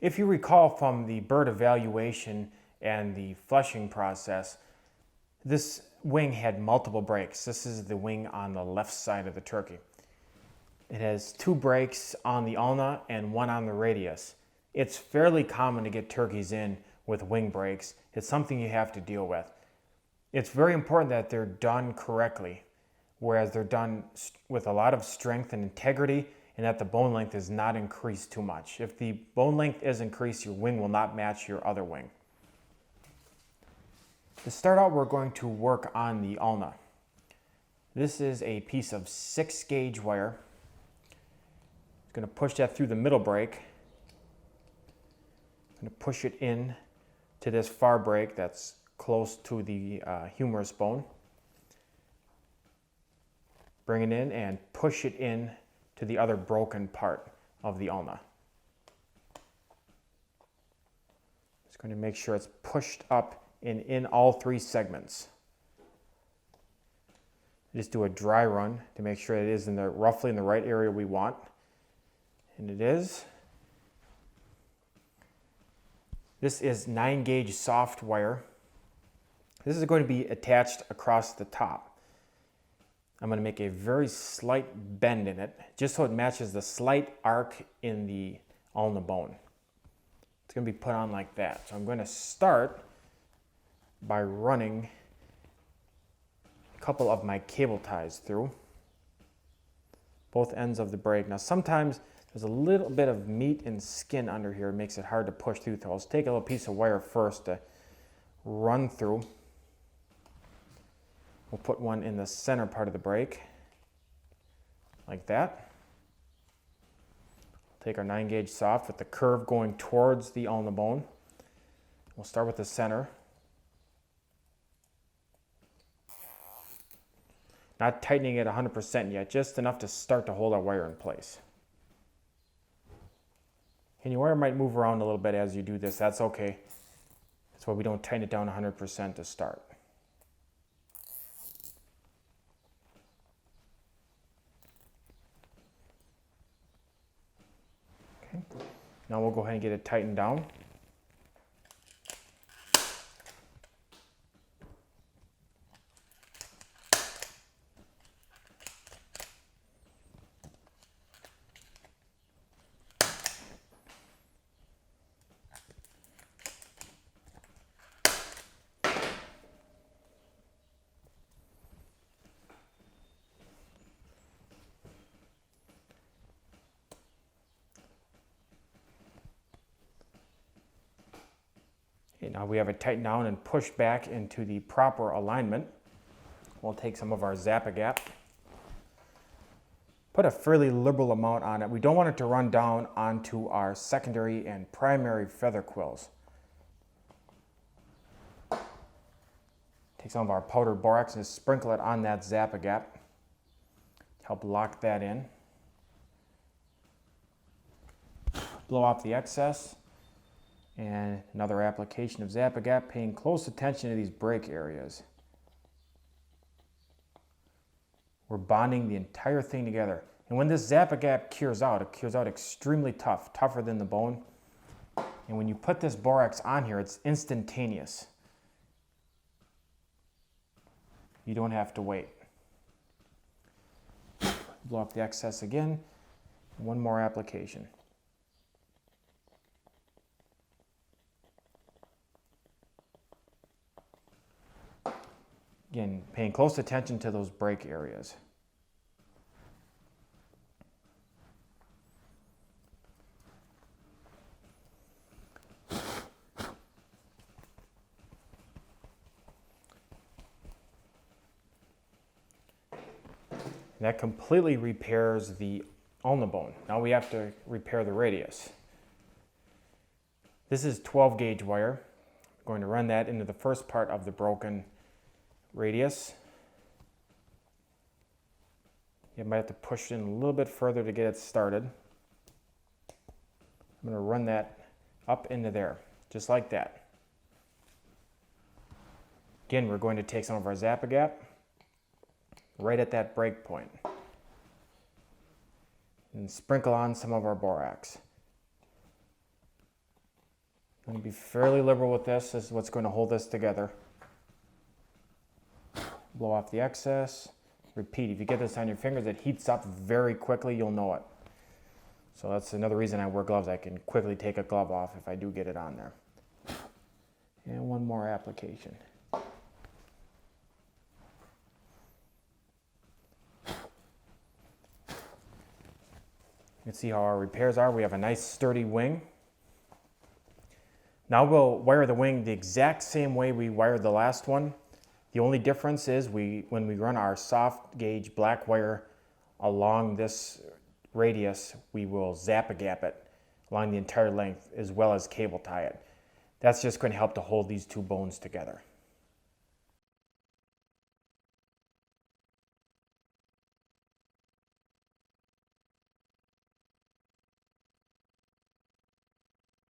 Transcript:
If you recall from the bird evaluation and the flushing process, this wing had multiple breaks. This is the wing on the left side of the turkey. It has 2 breaks on the ulna and 1 on the radius. It's fairly common to get turkeys in with wing breaks. It's something you have to deal with. It's very important that they're done correctly, whereas they're done with a lot of strength and integrity, and that the bone length is not increased too much. If the bone length is increased, your wing will not match your other wing. To start out, we're going to work on the ulna. This is a piece of 6 gauge wire. I'm going to push that through the middle break. I'm going to push it in to this far break that's close to the humerus bone. Bring it in and push it in to the other broken part of the ulna. Just going to make sure it's pushed up and in all 3 segments. Just do a dry run to make sure it is roughly in the right area we want. And it is. This is 9 gauge soft wire. This is going to be attached across the top. I'm going to make a very slight bend in it, just so it matches the slight arc in the ulna bone. It's going to be put on like that. So I'm going to start by running a couple of my cable ties through both ends of the break. Now sometimes there's a little bit of meat and skin under here. It makes it hard to push through. So I'll take a little piece of wire first to run through. We'll put one in the center part of the break, like that. Take our 9 gauge soft with the curve going towards the ulna bone. We'll start with the center. Not tightening it 100% yet, just enough to start to hold our wire in place. And your wire might move around a little bit as you do this. That's okay. That's why we don't tighten it down 100% to start. Okay. Now we'll go ahead and get it tightened down. Okay, now we have it tightened down and pushed back into the proper alignment. We'll take some of our Zap-A-Gap. Put a fairly liberal amount on it. We don't want it to run down onto our secondary and primary feather quills. Take some of our powdered borax and sprinkle it on that Zap-A-Gap. Help lock that in. Blow off the excess. And another application of Zap-A-Gap, paying close attention to these break areas. We're bonding the entire thing together. And when this Zap-A-Gap cures out, it cures out extremely tough, tougher than the bone. And when you put this borax on here, it's instantaneous. You don't have to wait. Blow off the excess again. One more application. Again, paying close attention to those break areas. And that completely repairs the ulna bone. Now we have to repair the radius. This is 12 gauge wire. I'm going to run that into the first part of the broken radius. You might have to push in a little bit further to get it started. I'm going to run that up into there, just like that. Again, we're going to take some of our Zap-A-Gap right at that break point and sprinkle on some of our borax. I'm going to be fairly liberal with this. This is what's going to hold this together. Blow off the excess. Repeat. If you get this on your fingers, it heats up very quickly. You'll know it. So that's another reason I wear gloves. I can quickly take a glove off if I do get it on there. And one more application. You can see how our repairs are. We have a nice sturdy wing. Now we'll wire the wing the exact same way we wired the last one. The only difference is when we run our soft gauge black wire along this radius, we will zap-a-gap it along the entire length as well as cable tie it. That's just going to help to hold these two bones together.